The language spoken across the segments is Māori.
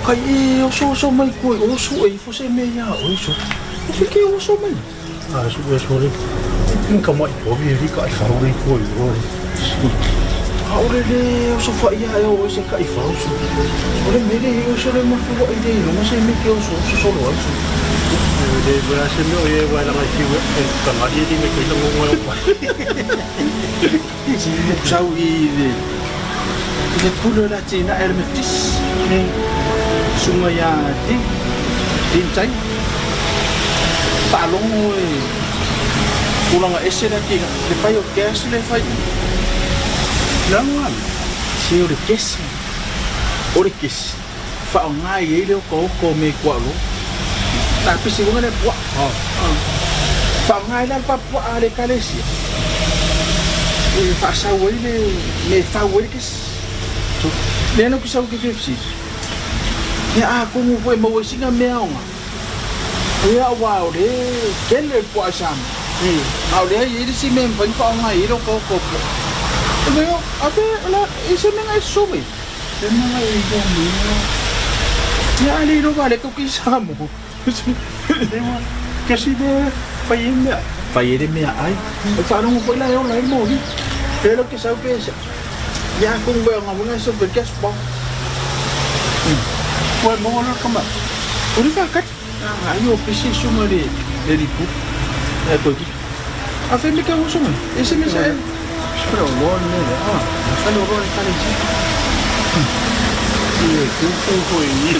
Kai so mai ko o so e fo se me ya o so. Fique o so mai. So le. Nunca mai o vi ka fa o ko o. Ora le o so fa ya o se ka fa o so. Ora me le o so le mo ko ide no se me ke o so lo so. De va se me o ye wa la mai ki ka ma di me ke lo mo wa. Si mo sau I le pulo la tina hermetis. Sunga ya din tai palong ulang ese na ki le pai o gas le fai langan si o kes fa ngai ele ko me kwalo tapi si ngane buat fa ngai la pa ale kalesi fa sa wele me fa wele kes le no ki sa ki fifsi ya aku mo foi mo singa meonga ya wow de kele po asam au de yiri si mem pan pa nga iro ko pero abe la ese men ai sobe de na ai ko mi ya ali ro vale ko kisamo demo kasi de fayeme ai fa no mo la yo la mo vi pero que sa pesa ya ko ngo nga so pe kes po Buat mengolah kembali. Udah fakat. Ayo pesi semua di ribu. Pergi. Apa yang mereka semua? SMS saya. Sekarang orang ni. Kalau orang kali ni. Iya, tu ini.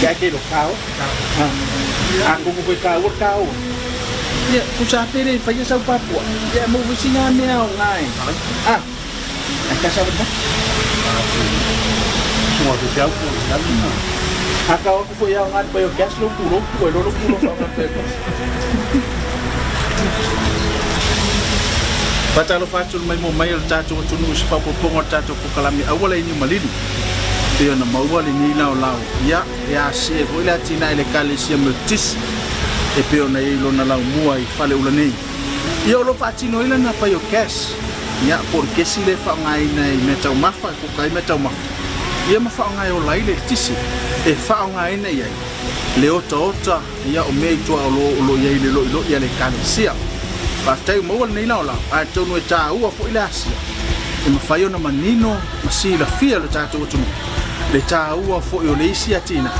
Jadi kau. Aku mau kau. Ya, usaha ni, pergi sampai Papua. Ya, mau bersihkan ni orang. Kasih apa? Semua tu siapa pun kan? Akau aku pun yang ada biogas lu pulau apa biogas. Baca lu facul mai mail cacu cunu siapa pun cacu pun kalami awal ini Malili. Dia nama awal ini lau. Ya si boleh Cina elekali si meltis. Epeo na ilo na lau muai fale ulani. Ya lo facino ila na biogas. Ya porque si le fa ngai nei metau mafa ko kai metau mafa. Ia mafa ngai o lai le tisi e fa ngai nei ai le ota ia o mei to lo ia le lo ia le kansia pa tai mo nei la a to no ta u fo ile asia e mafa yo na manino masi la fia le ta to le ta u fo yo le sia tina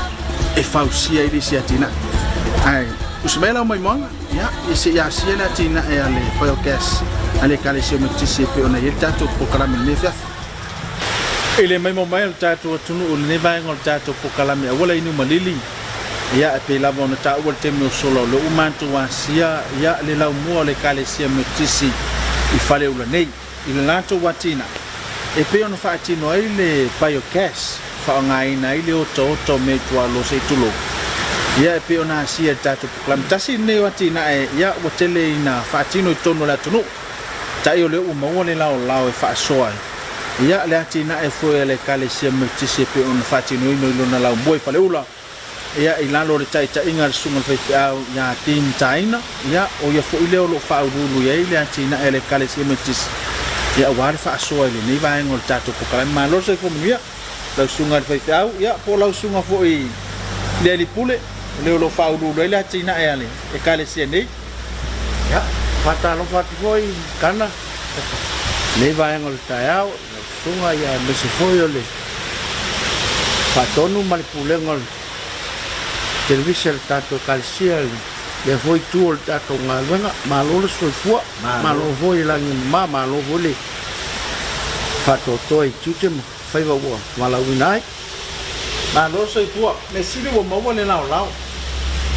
e fa usia ile sia tina ai usmela mai manga ya isi ya sia na tina e ale podcast ale kalesio metisi pe ona il tato po kalame me fa ele mai mo mai tato tunu o ne vai ngol tato po kalame wala inu Malili ya pe la bona ta wal temo solo lo umantu wasia ya le la mo le kalesio metisi I fale ula nei il lato watina e pe ona fa tino ile podcast fa ngai na ile o to me to lo se tulo ya pe ona sia tato po kalame tasi ne watina e ya wotele ina fa tino tono la tunu tai o le o mo le lao e fa soa ia le atina e foi le kalesio metisi pe on fa tino no na lao boi fale ula ia ilalo le tai inga sunga fe au ya tin taina ia o ia foi le lo fa ulu ia le atina e le kalesio metisi ia war fa soa le ni vai ngol tato po kala malo se ko mia la sunga fe au ia po la sunga foi le li pule le lo fa ulu le atina e kalesio nei ia Pata lo fati foi kana le vai ngol taiao sunga ya me se foi ole patonu malipule ngol televisor tato kalsial le foi tu ol tato ngalanga malo so fua malo foi langi malo vole pato toi tutem fai wa mala winai malo so fua me sile wo mo le lao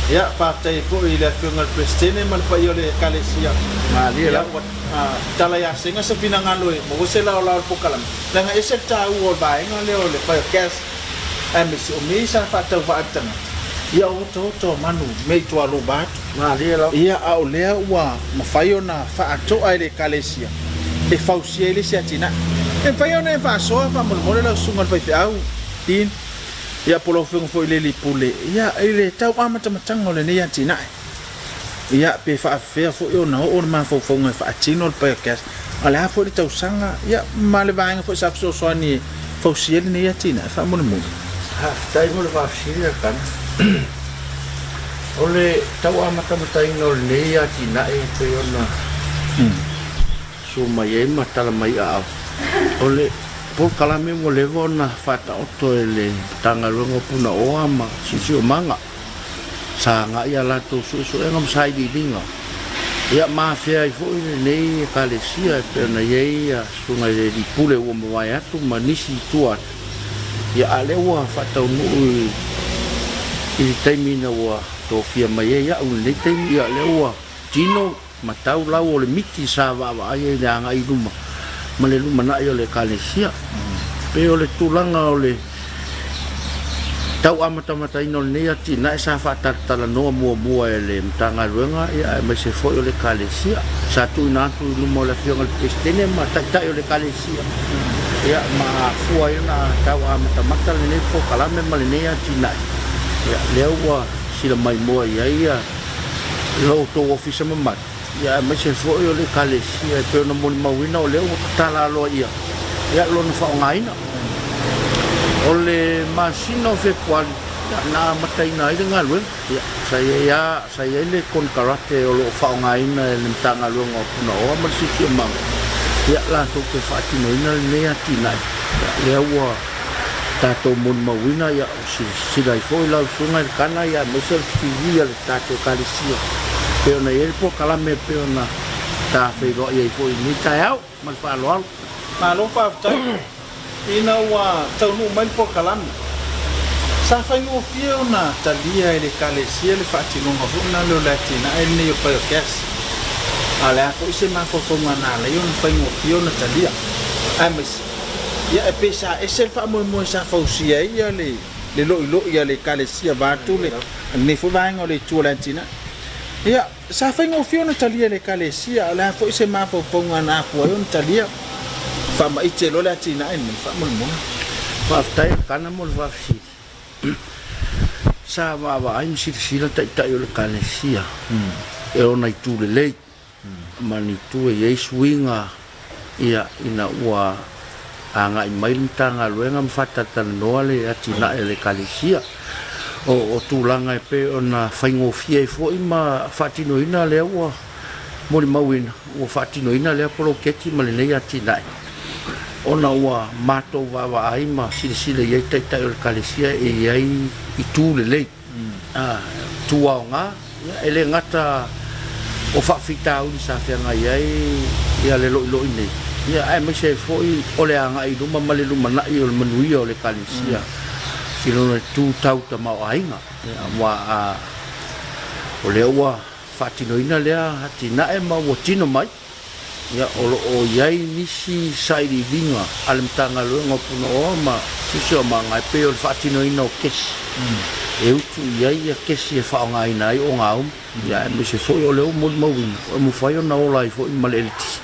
ya partai ko ile fungal prestene mal pa yole kalesia mali la tala ya singa sa pinangalo mo se la po kalam nga ese ta u ba ngale ole pa gas ms o misa fa ta va atan ya o to manu me to alo ba mali la ya a ole wa mafayo na fa ato ile kalesia e fausia ile siatina e fayo na fa so fa mo la sungal fa au tin ya polo foi le pule ya ile tau amata matanga le ne tina ya pe fa fo yo na o ma fo ngai fa tino pe kes ala fo le tau sanga ya male bang fo sa so ni fausia le nei atina fa mo mo ha tai mo le fausia kan ole tau amata matai no le nei atina e pe ona so mai e matala mai a ole por kalame mo le vona fata oto ele tanga longo puna o ama sisi o manga sa nga ia la to so engam sai di dinga ia mafia i foi nei kalesia pe na ia sunga le di pule o mo vai atu manisi tua ia alewa fata no i termina wa to fia mai ia un le tem ia lewa tino matau la o le miti sa va ai nga i luma male luma na ia le kalesia pe o le tulanga o le tau amata ino nei ati na sa fata tala no mua ele mtanga luenga ia me se foi o le kalesia sa tu na tu luma le fionga le estene ma ta o le kalesia ia ma fua ina tau amata le nei po kalame male nei ati na ia lewa sila mai moa ia lo to office mama ia me se foi o le kalesia pe no mo mawina o le tala lo ia lo no fa ngaina ole masino fe kwal na matai na ile ngalu ya saya le kon karate o lo fa ngaina le tanga lo no o ma si ki ma ya la to ke fa ti no ina le ati na le wa ta to mon mawina ya si dai foi la sunga kana ya me se ti ya ta to kalisia pe na el po kala me pe na ta fe go ye foi ni ta au ma fa lo fa ta ina wa tau no mai po kalam sa fa no fio na talia ele kalesia le fati no ho na lo latina el ne po kes ala ko se ma ko na le yon fa no fio na talia amis ya e pesa e se fa mo sa fausia ia le lo ia le kalesia ba tu le ne fo va ngole tu latina ya sa fa no fio na talia le kalesia ala ko se ma po na po yon talia fama ite lo la tina en fa mo fa tai kana mo va fi sa va ai si la tai o le kalesia e ona tu le mani tu e swinga ia ina wa anga i mai tanga luenga mfata tan no le atina le kalesia o tulanga e pe ona faingo fie fo ima fatino ina le wa mo le mawina o fatino ina le polo keti ma le nei atina ona wa mato wa ai ma sile ye tai o kalesia e ai i tu le tua nga ele ngata o fa fita u sa fe nga ye ya le lo ine ya ai me se foi o le anga i luma male luma na i o manui o le kalesia kilo tu tau ta ma ai nga wa o le wa fatino ina le hatina e ma wo tino mai ya o yai nisi sai di vinga alam tanga lo ngopuno o ma sisio ma ngai pe o fatino ino kes e utu yai ya kes e fa ngai nai o ngau ya me se foi o le mo win o mo fai na o lai foi malelti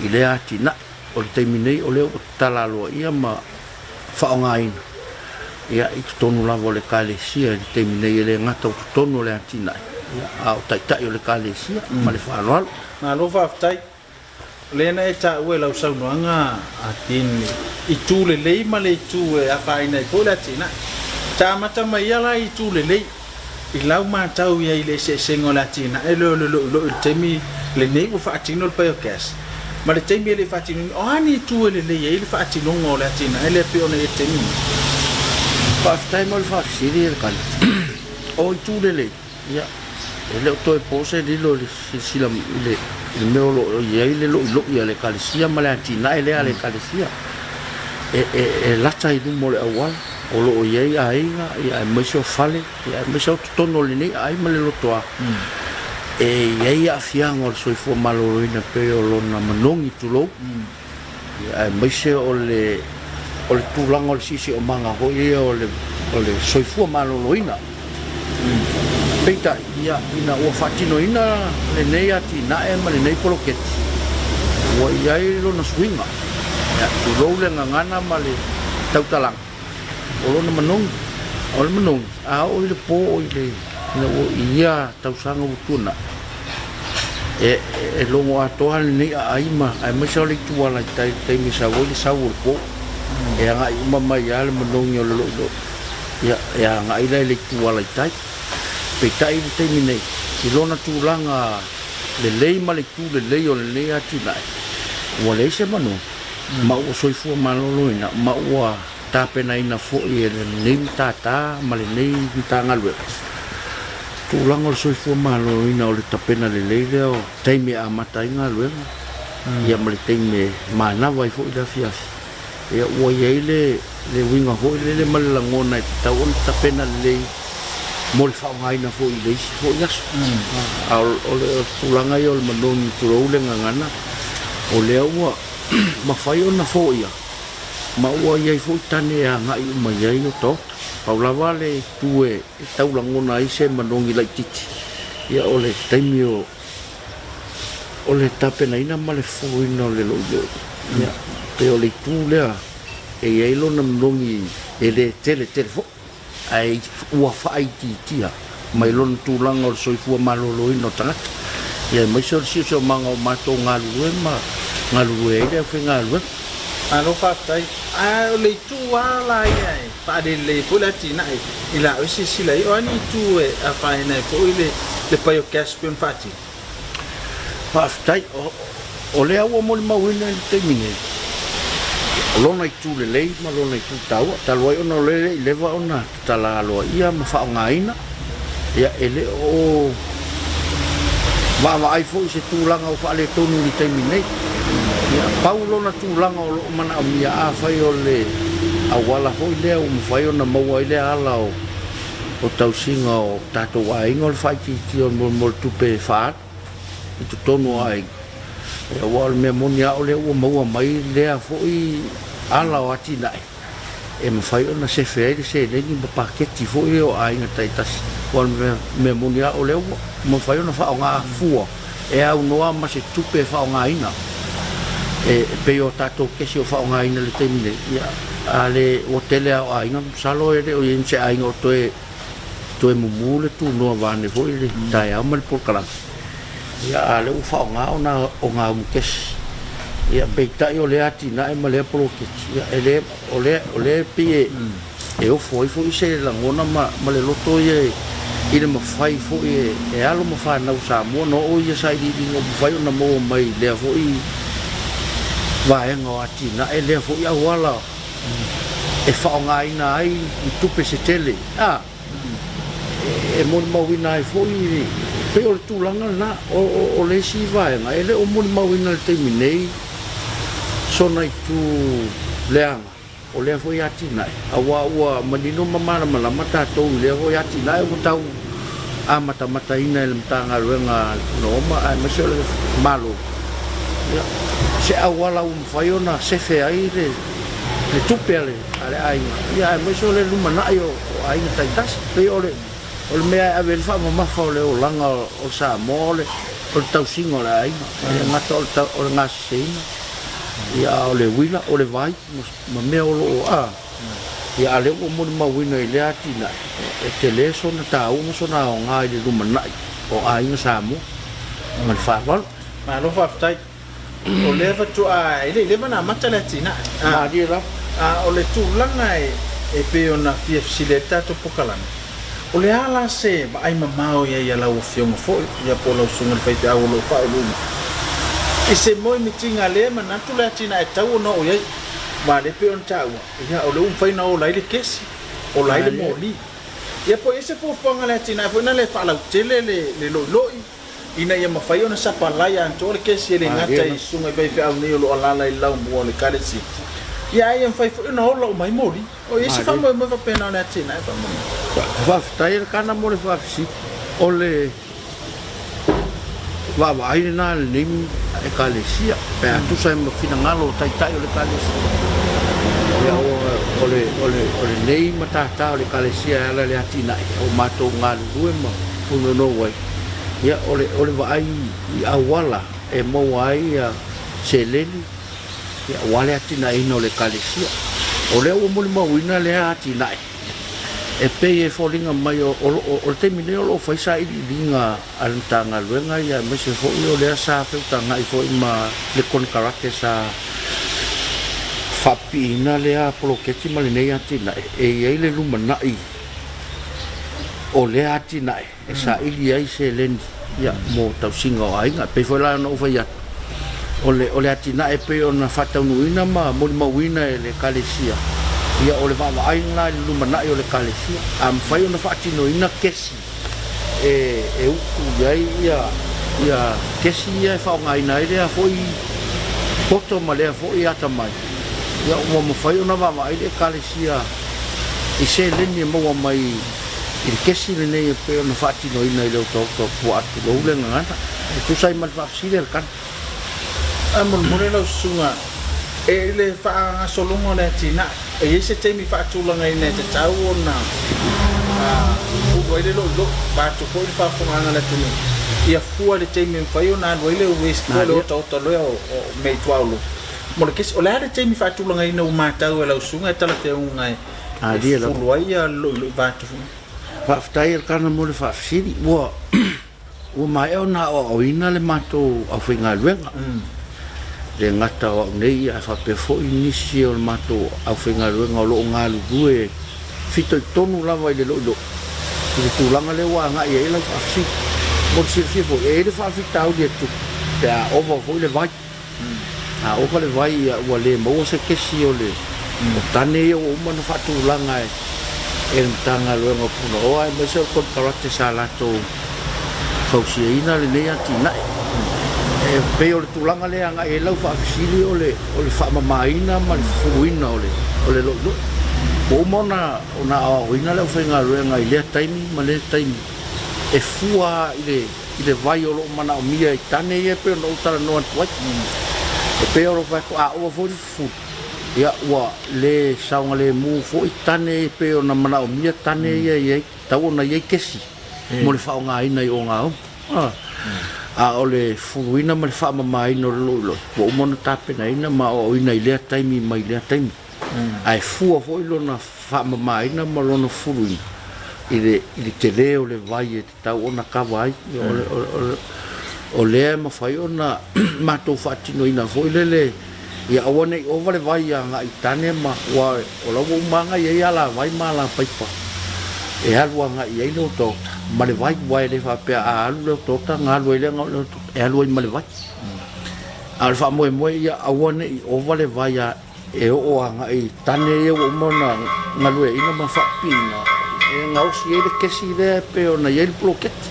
ile ati na o te minei o le tala lo ia ma fa ngai ya i tonu la vole kalesia te minei le ngata o tonu le ati na ya au tai o le kalesia ma le fa no na lo fa tai lena e ta ue lau sau noanga a tini i tu le lei ma le tu e a whaina i pole atina ta mata mai ala i tu le lei i lau mātau ia i le se sengo le atina e lo il temi le nei u whaatino le paio kes ma le temi e le whaatino o ani i tu le lei e le whaatino ngo le atina e le peona e temi whaafitai mo le whaafisiri e le kani o i tu le lei ia e leo toi pose lilo le sila le meo lo iai le lo ia le kalesia ma le atina e lea le kalesia e lata i lumo le awal o lo iai ainga ia e maisio fale ia e maisio tono le nei ai ma le lotoa e iai a fianga o le soifua maloroina pe o lona manongi tulou ia e maisio o le tulanga o le sisi o manga hoi o le soifua maloroina peita ia ina o fatino ina le nei ati na e ma le nei poloketi o ia i lona swinga ia tu le ngangana ma le tautalang o lona manong o le manong a o le po o le ina o ia tausanga utuna e longo atoa le nei a aima ai ma sa le tua la tai mi sa o le sa o po e nga i mama ia le manongi o lo ia nga i le tua lai tai pe tai te mine i lona tūlanga le lei ma le tū le lei o le lei ati nai ua le se manu ma ua soifua maloloina ma ua tapena ina fo'i e le nei tata ma le nei tanga lue tūlanga o le soifua maloloina o le tapena le lei leo teime a matai ngā luenga ia ma le teime manawa i fo'i la fiafi ia ua iei le winga fo'i le ma le langona e tau o le tapena le lei mo le whaongaina fo'i leisi fo'i aso o le tūlanga i o le manoni turou le ngangana o lea ua mawhai o na fo'i a ma ua iei fo'i tane a ngai uma iei o tō paulawa le tue e tau langona i se manongi lai titi ia o le taimi o le tapena ina ma le fo'ina o le loio ia pe o le tū lea e iei lo na manongi e le tele fo ai ua whaai titia mai lona tūlanga o le soifua maloloina o tangata ia mai se o le manga o mātou ngā lue ma ngā lue e lea whi ngā lue alo whaftai o le tū ala iai whaare le pula tina i la o se sila i o ani tū e a whaena e po i le pai o Caspian whati whaftai o lea ua moli mawina i te minge lona i tū le lei ma lona i tū taua talua i ona lele i lewa ona tala aloa ia ma whaongaina ia ele o wa ai fo se tūlanga o whaale tonu ni te minei ia pau lona tūlanga o loo mana o mia a whai o le awala hoi lea o mwhai o na maua i lea ala o tausinga o tātou a ingo le whai ki o mol tupe whaat i tu tonu a ingo e wale mea moni a o lea ua maua mai lea fo i ala o ati nai e mwhai o na se whai se lengi ma paketi fo i o a inga taitasi wale mea moni a o lea ua mwhai o na whao ngā fua e au noa ma se tupe whao ngā ina e pe o tātou kesi o whao ngā ina le temine ia a le o tele a inga salo e le o ien se a inga o toe mumu le tu noa vane fo i le tai au ma le polkaranga ia a le whao ngā o ngā umkesi ia peitai o le ati na e ma le poloketi ia e le o le pie e o foi i se langona ma le loto i le mawhai fo e alo mawhanau Samoa no o ia sai di ngo mawhai o na mo mai lea fo i vaenga o ati na e lea fo i awala e whao ngā ina ai i tupe se tele e moni mawina ai fo i pe o le tūlanga na o le si vaenga e le o moni mawina le teimi nei sona i tū leanga o lea fo i ati nai awa ua manino mamana malama tātou i lea fo i ati nai o tau a mata ina i le mtanga ruenga nooma ai masi o le malo se awala o mwhai o na sefe ai le tupe ale ainga ia ai masi o le lumanai o ainga taitasi pe o le mea ave le wha mamafa o le o langa o Samoa o le tausinga o le ainga ngata o le ngasiseina ia o le wila o le vai ma mea o loo ia ale o moni mawina i le ati na e te le sona tāuna sona o ngā i le lumanai o ainga Samoa ma le whawalo ma lo whaftai o le whatu a le mana mata le ati na ma di la o le tūlanga e pe o na FFC le tato pokalana o le ala se ma ai mamao ia lau fionga fo ia po lau sunga le whaite au lo whae luma i se moi mitinga le manatu le ati na e tau no o iei ma le pe on taua ia o le whaina o lai le kesi o lai le moli ia po ese po whanga le ati na po ina le whalau tele le loi ina ia mawhai o na sapalai anto le kesi le ngata i sunga i whaife au ni o lo alala i lau mua le karesi ia ai am whaifo ina o lau mai moli o ese whamoe mo whapena o le ati na e whamoe whaftai e kana mo le whafisi o le wawa aile nā le nimi e kalesia pe atusa e mawhina ngalo o taitai o le kalesia ia o le nei matata o le kalesia e ala le ati nai o mātou ngā lurue ma puno no wai ia o le waai i awala e mau ai se leli ia wale ati nai no le kalesia o le o muli mawina le ati nai e pei e folinga mai o te mine o whaisa i ringa alintanga luenga ia me se fo i o lea sa whiutanga i fo i ma le kon karate sa Whapina lea poloketi ma le nei atina e ai le lumanai o lea atina e sa ili ai se leni ia mo tausinga o ainga pe foi la no vai o le atina e pe ona fataunuina ma mo mauina e le kalesia ia o le vavaaina le lumanai o le kalesia am fai ona fatinoina kesi e uku iai ia kesi ia e whaongaina e lea foi poto ma lea foi ata mai ia o mo fai ona vavai le kalesia i se leni mo mai i kesi le nei e pe ona fatinoina i le toto puatu lo le ngana e tu sai mal fasile el kan amon morelo sunga e le fa solongo le tina e ese temi fa tulanga ina te tau ona o boile lo ba to ko fa fonga le tuni ia fua le temi fa ona no ile west ko lo to lo o me tualo mo le kesi o le temi fa tulanga ina o matau e la sunga tala te unga a dia lo ia lo ba to fa ftai el kana mo le fa fili o mai ona o ina le mato a finga luenga le ngata o nei a fa pe fo inisi o mato a finga luenga o lo ngalu due fito tonu lava i le lo le tulanga le wa nga ia la fa si mo si fo e le fa fitau dia tu pe a ovo fo le vai a o le vai o le mo se kesi o le o tane o mana fa tulanga e tanga luenga puno o ai me se ko karate salato fausiina le nei atina e pe o le tulanga le anga e lau faafisili o le faamamaina ma le furuina o le lo o mona ona oina le whenga ruenga i lea taimi ma le taimi e fua i le vai o lo mana o mia i tane e pe ona utara noa tuai e pe o lo whaiko a ua fori fu ia ua le saunga le mu fo i tane e pe ona mana o mia tane e tau ona iei kesi mo le whaonga ina i o ngā o a o le furuina ma le whaamamaina o le lo o umona tāpena ina ma o ina i lea taimi ma i lea taimi ai fua fo i lona whaamamaina ma lona furuina i le te leo le vai e te tau ona kawa ai o lea ma whai ona mātou whaatino ina fo i le ia awane i ova le vai a ngā i tane ma ua o lau umanga i ala vai ma la paipa e alua nga i eilo tota ma le vai wai le whapea a alu leo tota ngā alua i lea ngau leo tota e alua i ma le vai a le wha moe ia awane i ova le vai a e o a nga i tane e o umana ngā lua ina ma whapina e ngau si e le kesi lea pe o na i eil ploketi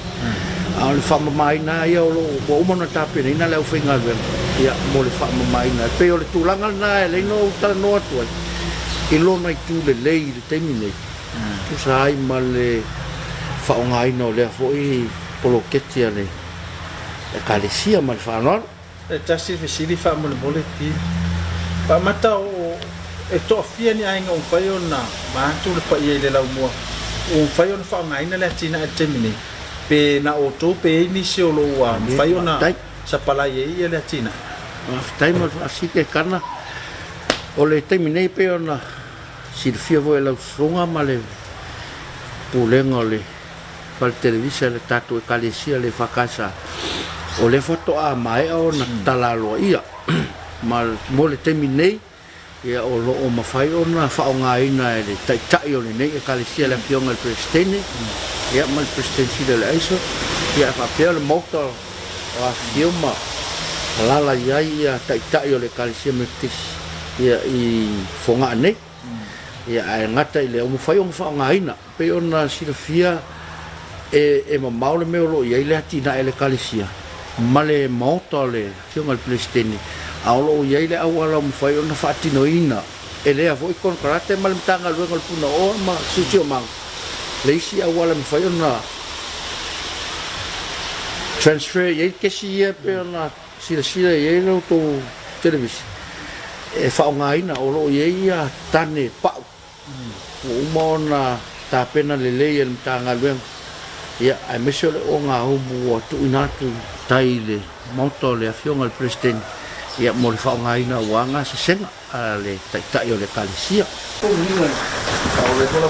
a le whamamaina ia o lo umana tāpena ina leo whenga lua ia mo le whamamaina pe o le tūlanga na e leino utara noa tuai i lona i tū le lei le teimi nei tu sai ma le whaongaina o lea foi poloketi a le kalesia ma le whanau e tasi fesili whamole mole ti whamata o e toa fia ni ainga o whai ona mātu le pa ia i le lau mua o whai ona whaongaina le atina e teimi nei pe na o tō pe e nisi o lo ua whai ona sa palai e ia le atina aftai ma asike kana o le teimi nei pe ona silfia vo ela songa male pulenga le fal televisa le tatu e kalesia le fakasa o le foto a mai o na talalo ia mal mo le terminei ia o lo o mafai o na faonga ina le tai o le nei e kalesia le pionga le presidente ia mal presidente le aiso ia fa pelo moto o a filma lala ia tai o le kalesia metis ia i fonga nei ia ai ngata i le o mawhai o mwhaonga ina pe ona silafia e mamau le meo lo ia i le atina e le kalesia ma le maota le fionga le presidente a o lo ia i le awala o mawhai ona whaatino ina e lea fo i kon karate ma le mtanga luenga le puna o ma suti o mang le isi awala mawhai ona transfer ia i kesi ia pe ona sila ia i lo to televisi e whaonga ina o lo ia ia tane pau o umona tāpena le lei e mtanga luenga ia ai mesio le o ngā humu tu inatu tai le mauto le afionga le presidente ia mo le whaonga ina uanga se senga a le tai o le kalesia o ninga o le tola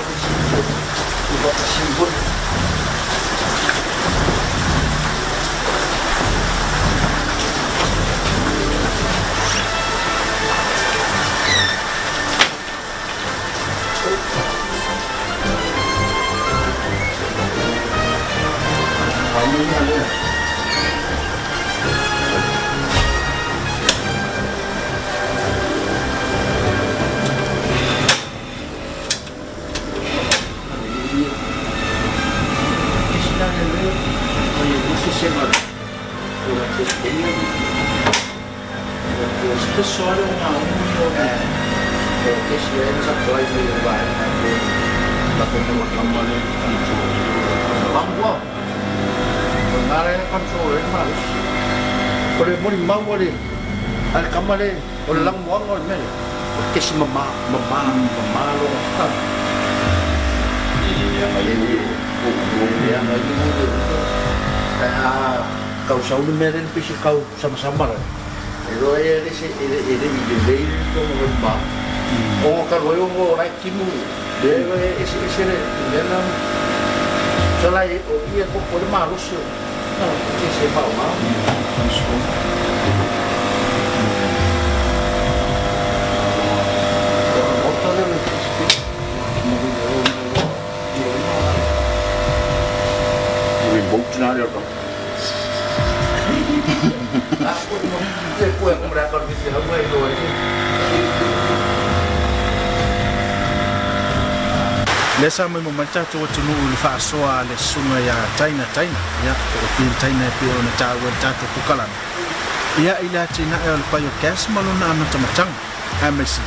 Al kamare o lang mo ang me kasi mama lo ta ya ngai mo kau sau ni meren pisi kau sama-sama ero ese ko mo ba o ka ro yo ai kimu de ese nena solai o ia ko por malos no ese pa ma Missionary ko. Ako mo ko ko mara ko bisi ha mo ito ay. Lesa mo mancha to tunu fa soa le sunga ya China ya ko tin China pio na tawa tato pukalan. Ya ila China el payo cash maluna na tamachang. Amesi.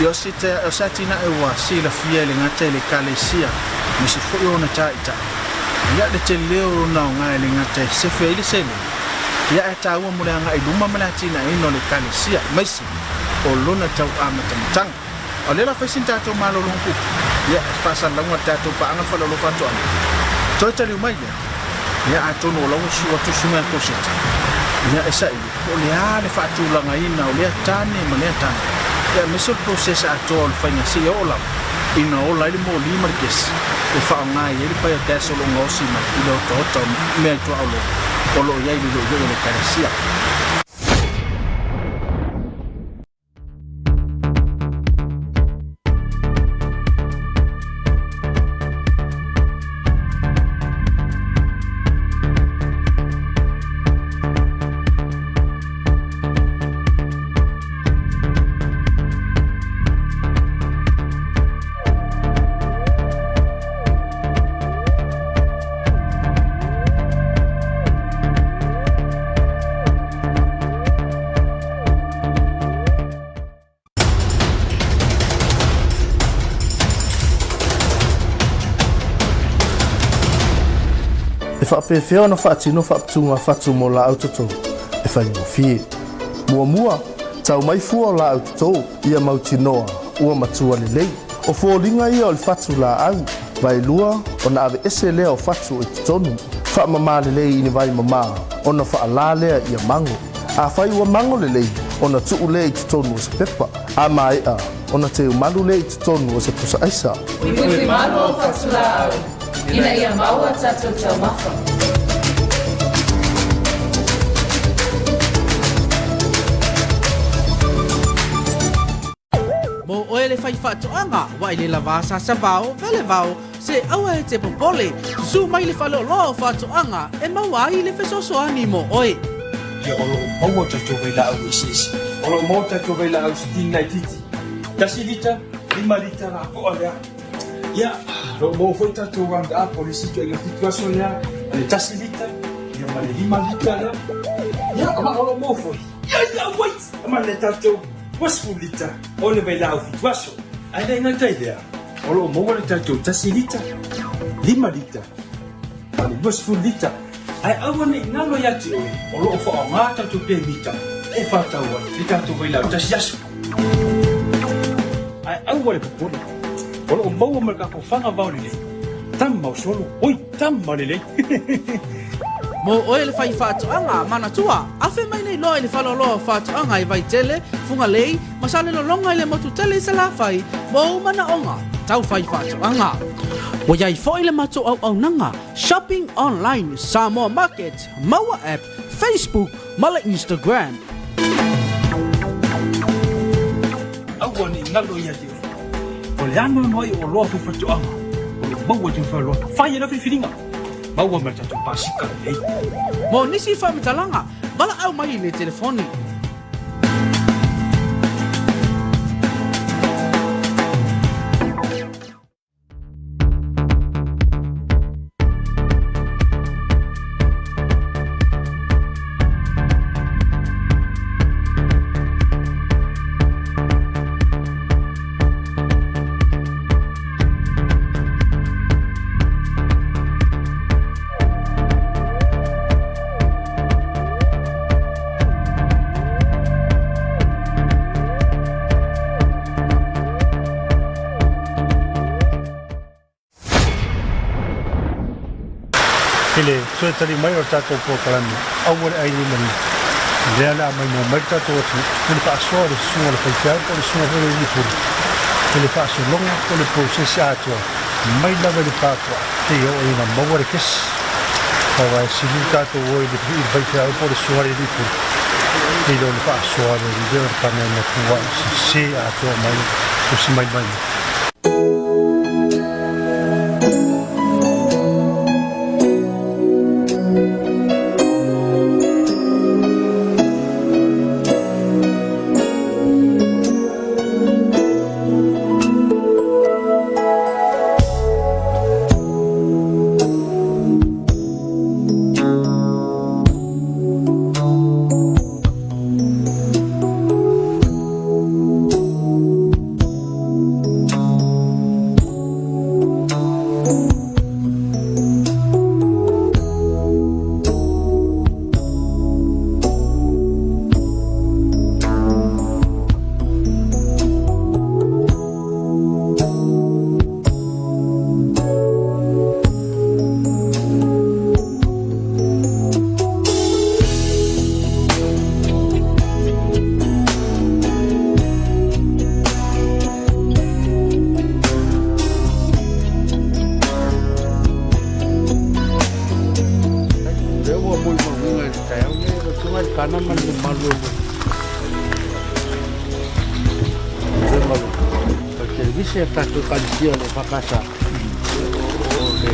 Yo sita China e wa sila fiele ngate le kalesia. Misi fo yo na cha. Ya de cheleo na ngai le ngate se feili sele. Ya tawa mo la ngai duma mala China ino le kalesia. Misi. O lona tau amatamachang. Olela fasin tato malo lungku. Ya pasal lang tato pa ang falolo pa to. Total umay ya ato no lawo si watu suma ko sit. Ya esa ili. Ole fa tu lang ai na ole tane maneta. Ya miso proses ato fa nga si ola. Ina ola ile mo li markes. E fa ngai ile pa ya kaso lo ngosi ma ilo to me to alo. Olo ya ile yo le karesia. E fa pe feo na fa tino fa tunga fa tumo la autoto e fa mo fi mua tau mai fu la autoto ia mau tinoa ua matua le o fo linga ia o fatu la au vai lua ona ave ese le o fatu e tonu fa mama le ini vai mama ona fa la le ia mango a fa ua mango le ona tu le tonu se pepa a mai a ona te malu le tonu se posa aisa Iwi malu o fatu la au ina ia maua tatu tau mafa. Mo oele fai fatoanga, wa ile lavasa sabao, vele vao, se awa e te popole, su mai le falo lo fatoanga, e maua ile fesoso ani mo oe. Ia olo maua tatu veila au isisi. Olo maua tatu veila au stina titi. Tasilita, 5 lita la ko alea. Ia lo mo foi tatu wanga a polisi tu e situação ya, ale tasilita, ia male 5 lita la. Ia ama olo mo foi. Ia wait, ama le tatu was fulita. Ole veila au situação. Ai na taidea. Olo mo le tatu tasilita, 5 lita. Ale was fulita. Ai awane ngalo ya ti o lo fa ngata tu pe mita e fa ta wa lita tu veila ta siasu ai awale ko o lo mo mo ka ko fanga vaulile tam mo solo oi tam malili Mo oele fai fatoanga, mana tua, afe mai nei loa ele falo loa fatoanga e vai tele, funga lei, masale lo longa ele motu tele se la fai, mo mana onga, tau fai fatoanga. Wo yai fo ele matu au nanga, shopping online, Samoa Market, Maua app, Facebook, mala Instagram. awani ngalo ya ti o le anu noi o lo fu fatoanga o le mo tu fa lo fa ye na fi filinga maua mai tatou pasika lei. Mo nisi whamitalanga, bala au mai le telefoni. Kile so tari mai o tato po kalami au mo ai ni mani le ala mai mo mai tato tu ni fa so de so le fa ko le so le ni fu kile fa so longa ko le process ato mai la le fa ko te yo ina mo wa kes fa wa si ni tato wo de fa fa ko le so le ni fu te lo fa so de de pa na na ku wa si ato mai ko si mai mai se tato kansia le pakasa ole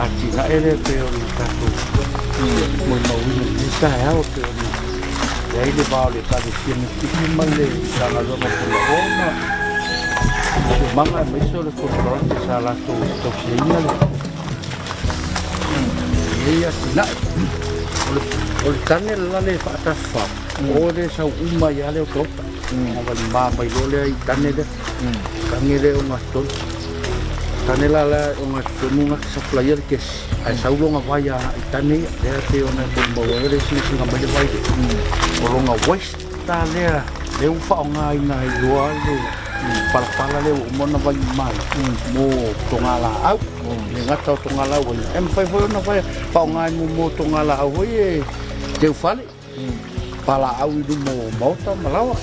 ati na ele pe ole tato mo mawina ni sa ya o pe ole ya ile ba ole kansia ni ki male sana do mo ona manga me so le control sa la to señal ella na ole tanel la le fata fa ore sa uma ya le to avali ma mai lo le tanel Kangile o ngasto tanela la o ngasto nunga supplier kes ai saulo nga vaya itane le te ona ko mawere si nga mai vai o longa west ta le u fa nga ina iwa le pala le o mona vai mai mo tongala au le ngata tongala o M5 na vai fa nga mo tongala au ye te fale pala au du mo mota malawa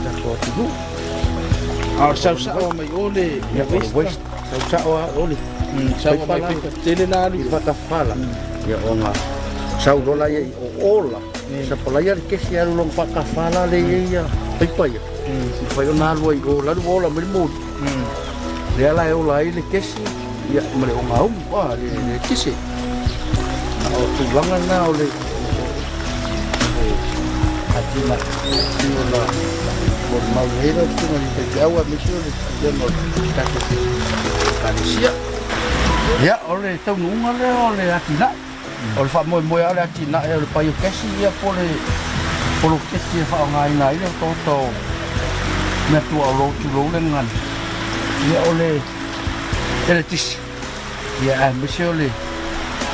ta to tu Sao mai ole ya west sao ole sao mai pe tele na ali fata fala ya onga sao dola ya ola sa player ke sia long fata fala le ya pai fa yo na lo i ola ola me mo le ala ola ile ke si ya me onga ba le ke si o tu vanga na ole ati ma ola por Malili tu ni te agua Missionary Committee ya ole tau nunga le ole atina ole fa mo ole atina ole pa yo kesi ya pole kesi fa ngai nai le to na tu alo tu lo le ngan ya ole ele tis ya Missionary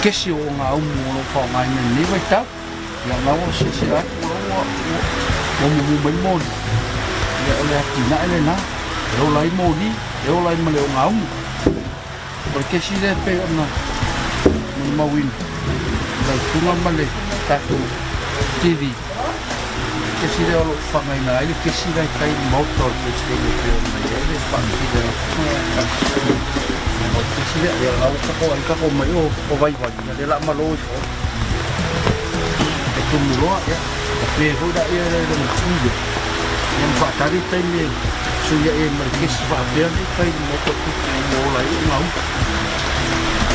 kesi o nga o mo fa ngai ni vai ta ya na o si ra mo mo ya oleh tina ele na eu lai modi eu lai male o ngau porque si de pe na mawin la tunga male tato TV que si de o fangai na ele que si dai kai motor que si de pe na ele fangi de que si de ya ka ko mai o vai vai de la malo e tu mulo ya pe ho da ya de mo yang pak tadi tadi suya merkis pak dia ni kai motor tu mau lai mau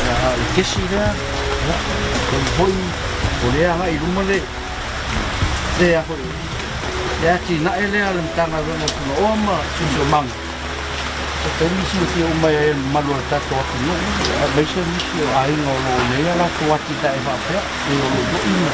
ya kesi rea hoi o lea ngai ruma le lea hoi lea tina e lea le mtanga venga kuna oma suso manga te misi o tia umai e malua tato atu no meisa misi o ainga o lo lea la tuati ta e whapea e o lo ina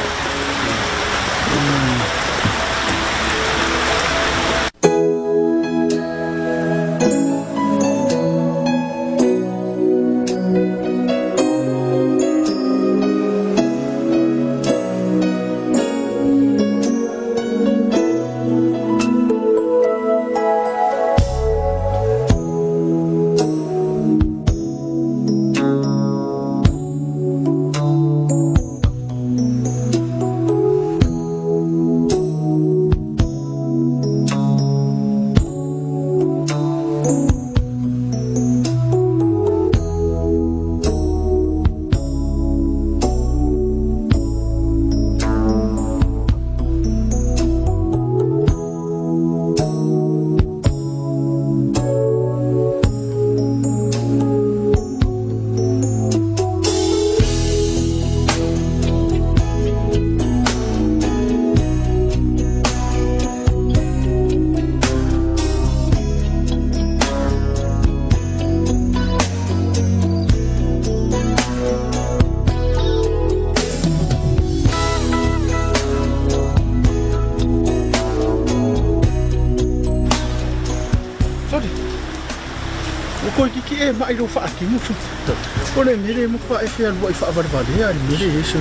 mai ro fa ki mu o le mere mo fa e fia lo fa va vale ali mere isso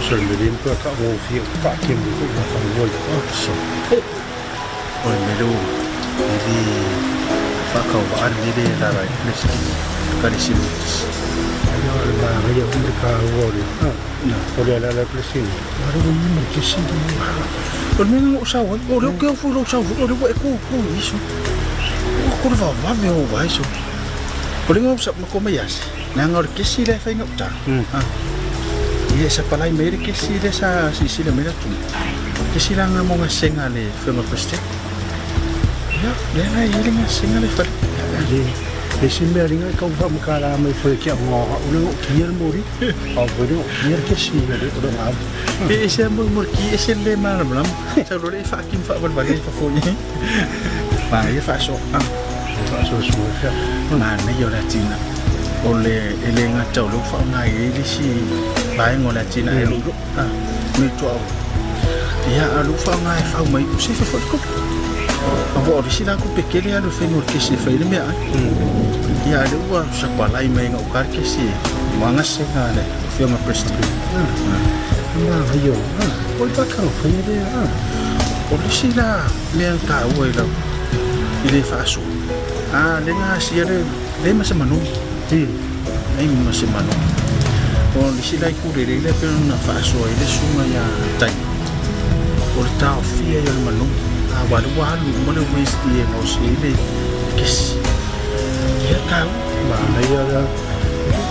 so le mere mo ka mo fi fa ki mo fa fa mo so o le mere ele fa ka va ar mere la vai nesse ka le sim allora la io come ka vuole no o le la pressione ma ro mo che si o le mo sa o le che fu lo sa o le ko isso o va va me o vai so Pulling up sa makomayas. Nangor kesi le fa ngota. Ia sa palai mere kesi le sa sisi le mere tu. Kesi lang mo nga senga le fa ngopeste. Ya, le na ile nga senga le fa. Le simbe ringa ka fa mukala mai fa ki mo o le kier mori. O bodo kier kesi le o nga. E se mo morki e se le ma blam. Sa ro le fa kim fa ba fa fo ni. Ba ia fa so. So smooth. Na yo la tina o le ele nga tau lo fa nga ele si bai ngo la tina e lo me to ya lo fa nga e fa mai se fa ko o ri si la ko pekele ya lo fe no ke se fa ile me ya lo wa sa pa lai mai nga o kar ke si manga se nga le fe ma presti na yo o pa ka fa ile o ri si la le ka o ile ile fa so le nga sia le masamanu ai masamanu o le sila ku le pe na fa so ile suma ya tai o ta fia ya manu a walu mo le westi e no si le kis ya ka ma ya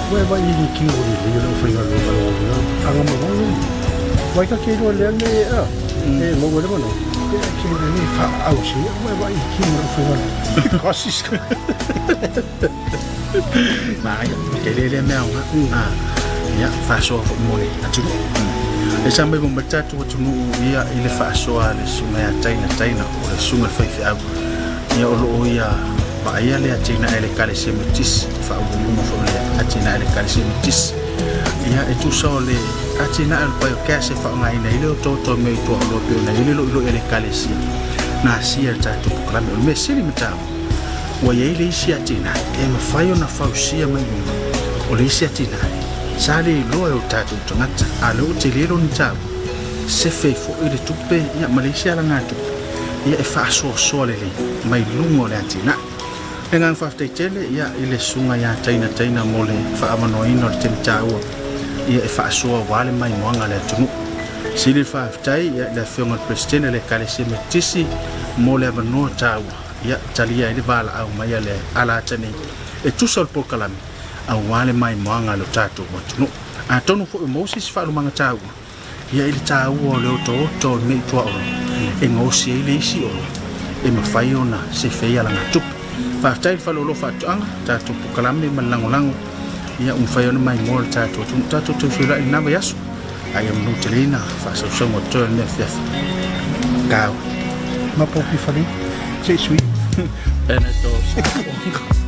we va ni ki o le lo fa lo anga mo vai ka ke ro le e mo le mo no que ni fa au si we va ki mo fa Cosis. Mai, ke le me ya fa so mo ni atu. E sa me mo mata tu nu ia ile fa so ale suma ya taina o le suma fa fi au. Ia o ia ba ia le atina ele kale se metis fa o mo fo le atina ele kale se metis. Ia e tu so le atina al pa ka se fa ngai nei le to me to lo pe nei le lo ele kale se. Na sia tatu klame o mesili mata wa ye le sia tina e ma faio na fausia mai o le sia tina sale lo e tatu tangata a lo te le ro nta se fe fo ile tupe ya malaysia la ngatu ya e fa so le mai lungo le tina e ngang fa te tele ya ile sunga ya taina mo le fa amano ino te tau ya e fa so wale mai moanga le tunu Sili fa tai ya la fiona presidente le kale se metisi mo le no tau ya talia ile vala au mai le ala tani e tu sol por kalami au wale mai moanga lo tatu motuno a tonu fo Moses fa lo manga tau ya ile tau o le to me to o e ngosi ile si o e ma faiona se feia la ngatu fa tai fa lo fa tanga tatu por kalami malangolango ia fai ona mai mo tato tu fila ina ba yaso ai am no telina fa so mo to ne fia ka Ma po pi fali. Che sui. ene to